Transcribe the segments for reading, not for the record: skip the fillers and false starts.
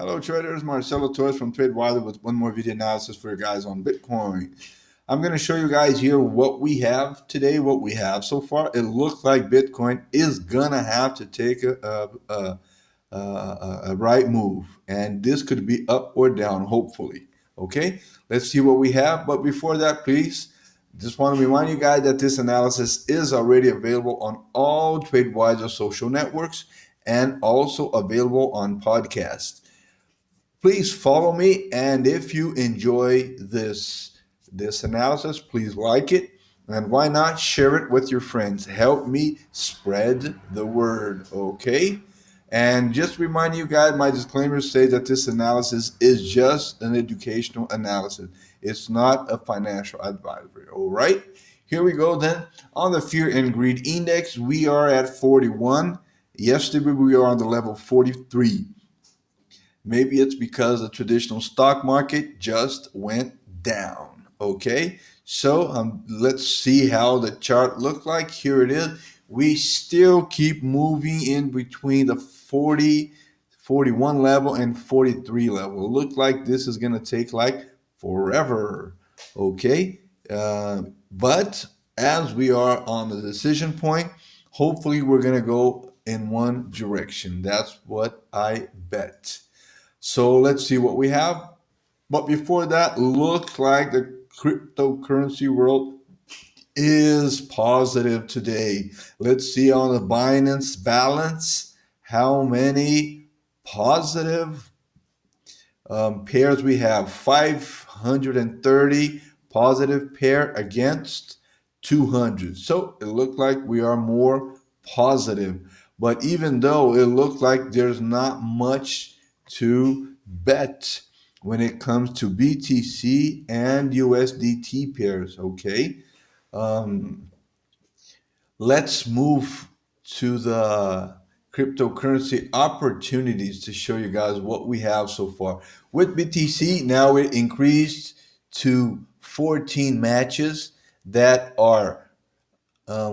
Hello traders, Marcelo Torres from Trade Wiley with one more video analysis for you guys on Bitcoin. I'm going to show you guys here what we have today, what we have so far. It looks like Bitcoin is going to have to take a right move, and this could be up or down, hopefully. Okay, let's see what we have. But before that, please, just want to remind you guys that this analysis is already available on all TradeWiser social networks and also available on podcast. Please follow me, and if you enjoy this analysis, please like it, and why not share it with your friends. Help me spread the word. Okay, and just remind you guys, my disclaimers say that this analysis is just an educational analysis. It's not a financial advisory. All right, here we go then. On the fear and greed index, we are at 41. Yesterday we are on the level 43. Maybe it's because the traditional stock market just went down. Okay, so let's see how the chart looked like. Here it is. We still keep moving in between the 40, 41 level and 43 level. It looked like this is going to take like forever. Okay, but as we are on the decision point, hopefully we're going to go in one direction. That's what I bet. So let's see what we have. But before that, looks like the cryptocurrency world is positive today. Let's see on the Binance balance how many positive pairs we have. 530 positive pair against 200. So it looked like we are more positive. But even though it looked like there's not much to bet when it comes to BTC and USDT pairs, okay? Um, let's move to the cryptocurrency opportunities to show you guys what we have so far. With BTC, now it increased to 14 matches that are,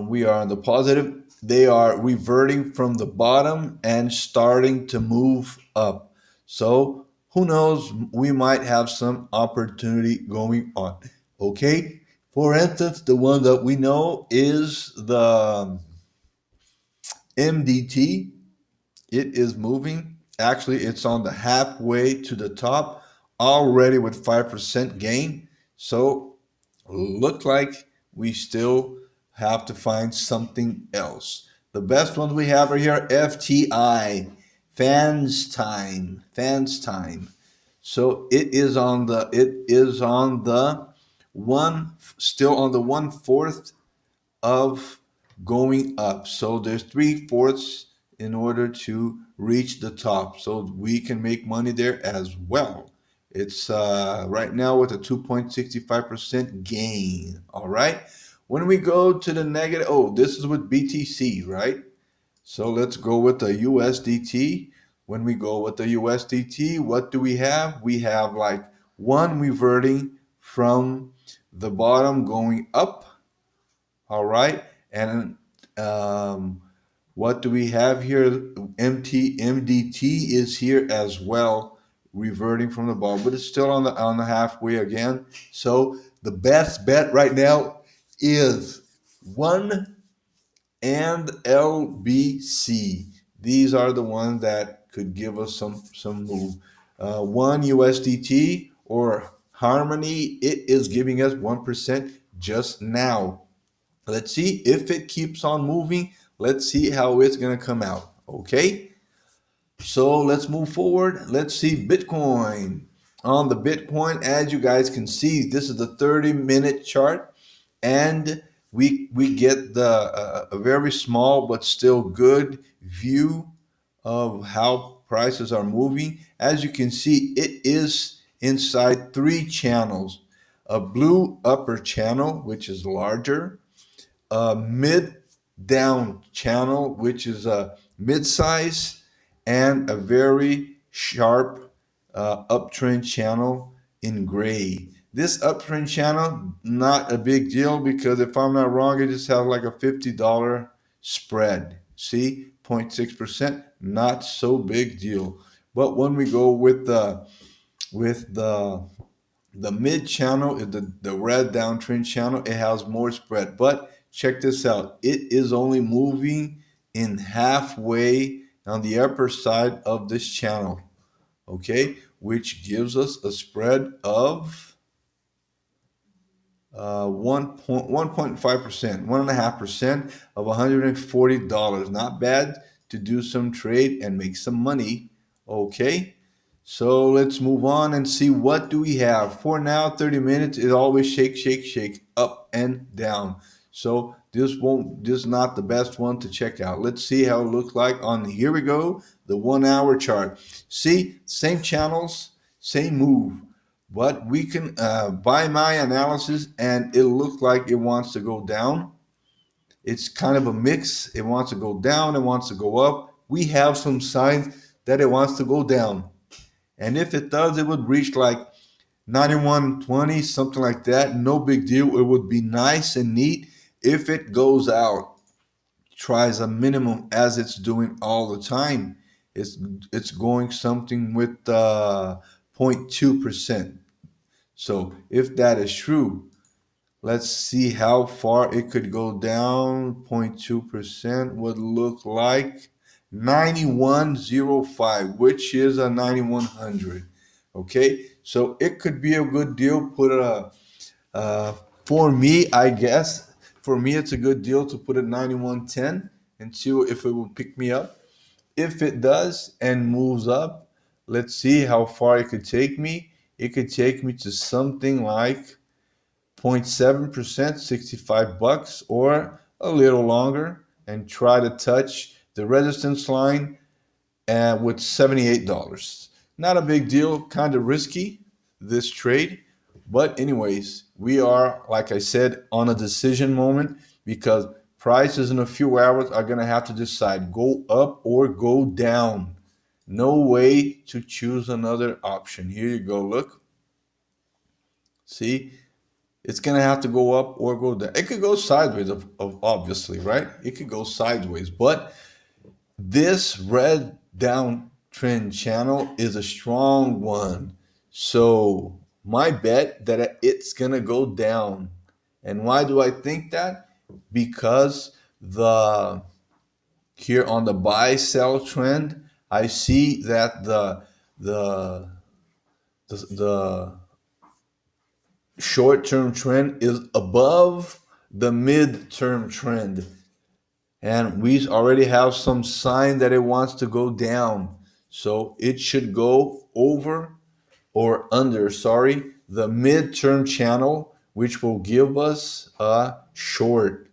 we are on the positive. They are reverting from the bottom and starting to move up. So who knows? We might have some opportunity going on. Okay. For instance, the one that we know is the MDT. It is moving. Actually, it's on the halfway to the top already with 5% gain. So look like we still have to find something else. The best ones we have are here FTI, fans time. So it is on the one, still on the 1/4 of going up. So there's 3/4 in order to reach the top. So we can make money there as well. It's right now with a 2.65% gain. All right. When we go to the negative, oh, this is with BTC, right? So let's go with the USDT. When we go with the USDT, what do we have? We have like one reverting from the bottom going up. All right. And what do we have here? MDT is here as well, reverting from the bottom, but it's still on the halfway again. So the best bet right now is one and LBC. These are the ones that could give us some move. One USDT or Harmony, it is giving us 1% just now. Let's see if it keeps on moving. Let's see how it's going to come out. Okay. So let's move forward. Let's see Bitcoin. On the Bitcoin, as you guys can see, this is the 30-minute chart, and we get the a very small but still good view of how prices are moving. As you can see, it is inside three channels: a blue upper channel, which is larger, a mid down channel, which is a mid size, and a very sharp uptrend channel in gray. This uptrend channel, not a big deal because if I'm not wrong, it just has like a $50 spread. See, 0.6%, not so big deal. But when we go with the mid channel, the red downtrend channel, it has more spread. But check this out. It is only moving in halfway on the upper side of this channel. Okay, which gives us a spread of 1.5%, 1.5% of $140. Not bad to do some trade and make some money. Okay, so let's move on and see what do we have. For now, 30 minutes is always shake, shake, shake, up and down. So this is not the best one to check out. Let's see how it looks like on, here we go, the 1 hour chart. See, same channels, same move. But we can, by my analysis, and it looks like it wants to go down. It's kind of a mix. It wants to go down, it wants to go up. We have some signs that it wants to go down. And if it does, it would reach like 91.20, something like that. No big deal. It would be nice and neat if it goes out, tries a minimum as it's doing all the time. It's it's going something with 0.2%. So if that is true, let's see how far it could go down. 0.2% would look like 91.05, which is a 9100. Okay, so it could be a good deal. Uh, for me, I guess, for me, it's a good deal to put a 9110 and see if it will pick me up. If it does and moves up, let's see how far it could take me. It could take me to something like 0.7%, $65, or a little longer, and try to touch the resistance line with $78. Not a big deal, kind of risky, this trade. But, anyways, we are, like I said, on a decision moment because prices in a few hours are going to have to decide go up or go down. No way to choose another option. Here you go. Look, see, it's gonna have to go up or go down. It could go sideways, of obviously, right? It could go sideways, but this red downtrend channel is a strong one. So my bet that it's gonna go down. And why do I think that? Because the here on the buy sell trend, I see that the the short term trend is above the mid-term trend, and we already have some sign that it wants to go down, so it should go over or under, sorry, the mid-term channel, which will give us a short.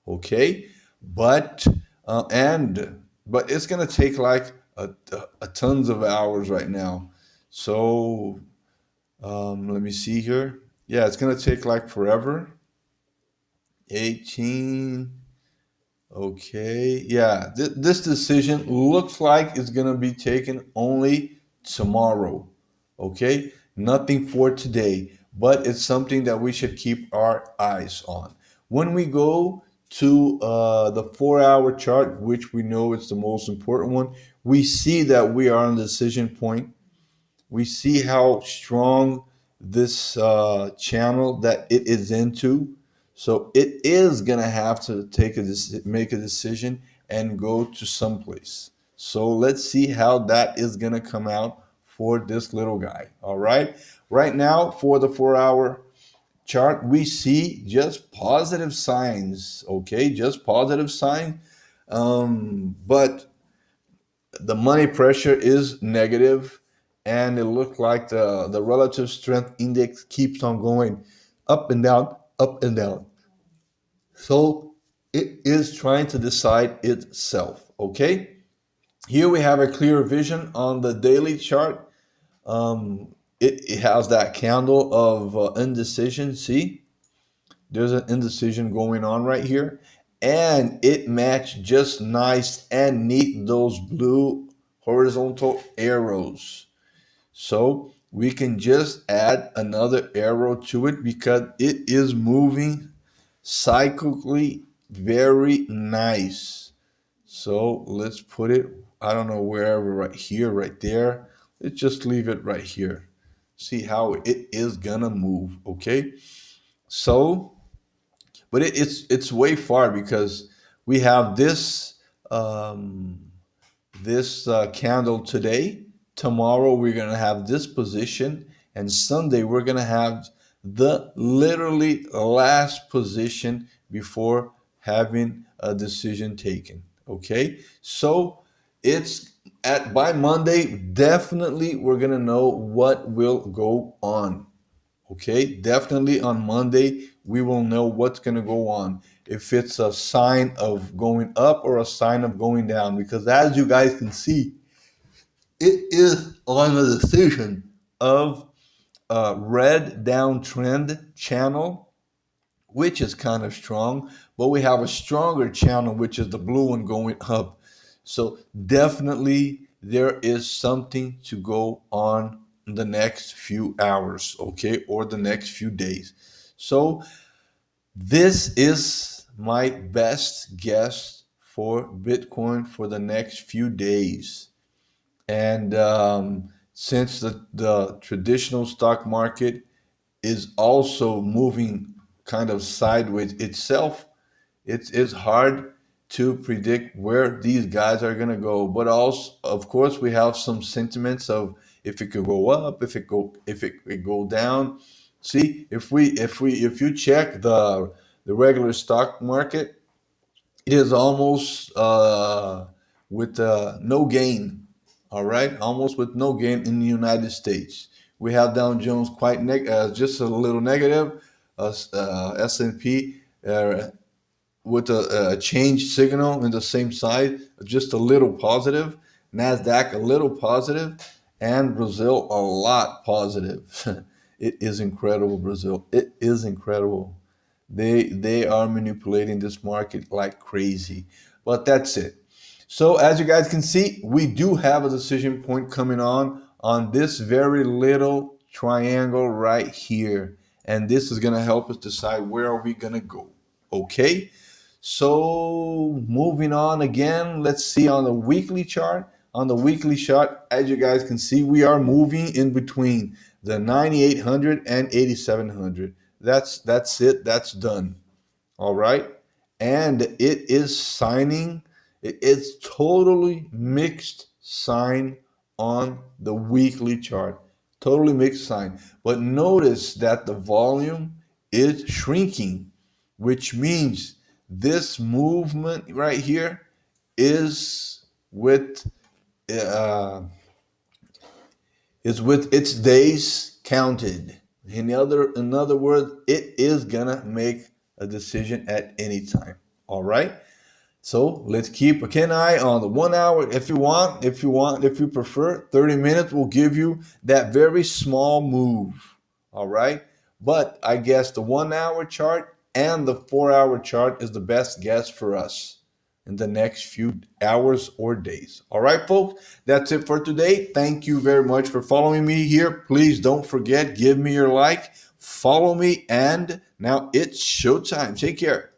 Okay, but but it's gonna take like a tons of hours right now. So let me see here. Yeah, it's gonna take like forever. 18. Okay. Yeah, this decision looks like it's gonna be taken only tomorrow. Okay. Nothing for today, but it's something that we should keep our eyes on. When we go to the 4 hour chart, which we know is the most important one, we see that we are on the decision point. We see how strong this channel that it is into. So it is gonna have to make a decision and go to someplace. So let's see how that is gonna come out for this little guy. All right. Right now, for the 4 hour chart, we see just positive signs. Okay, just positive sign. But the money pressure is negative, and it looked like the relative strength index keeps on going up and down, up and down. So it is trying to decide itself. Okay, here we have a clear vision on the daily chart. It has that candle of indecision. See, there's an indecision going on right here, and it matched just nice and neat those blue horizontal arrows. So we can just add another arrow to it because it is moving cyclically very nice. So let's put it. I don't know, wherever, right here, right there. Let's just leave it right here. See how it is gonna move, okay? So, but it's way far because we have um, this candle today. Tomorrow we're gonna have this position, and Sunday we're gonna have the literally last position before having a decision taken. Okay, so it's at by Monday. Definitely, we're gonna know what will go on. Okay, definitely on Monday, we will know what's going to go on. If it's a sign of going up or a sign of going down, because as you guys can see, it is on the decision of a red downtrend channel, which is kind of strong, but we have a stronger channel, which is the blue one going up. So definitely there is something to go on in the next few hours, okay, or the next few days. So this is my best guess for Bitcoin for the next few days. And since the traditional stock market is also moving kind of sideways itself, it's hard to predict where these guys are going to go. But also, of course, we have some sentiments of if it could go up, if it could go down. See, if you check the regular stock market, it is almost with no gain. All right, almost with no gain in the United States. We have Dow Jones quite just a little negative. S&P with a change signal in the same side, just a little positive. Nasdaq a little positive, and Brazil a lot positive. It is incredible, Brazil. It is incredible. They are manipulating this market like crazy. But that's it. So as you guys can see, we do have a decision point coming on this very little triangle right here. And this is going to help us decide where are we going to go. Okay? So moving on again, let's see on the weekly chart. On the weekly chart, as you guys can see, we are moving in between the 9,800 and 8,700. That's it. That's done. All right. And it is signing. It's totally mixed sign on the weekly chart. Totally mixed sign. But notice that the volume is shrinking, which means this movement right here is with uh, its days counted. In other words, it is gonna make a decision at any time. All right. So let's keep a keen eye on the 1 hour. If you prefer, 30 minutes will give you that very small move. All right. But I guess the 1 hour chart and the 4 hour chart is the best guess for us in the next few hours or days. All right, folks, that's it for today. Thank you very much for following me here. Please don't forget, give me your like, follow me, and now it's showtime. Take care.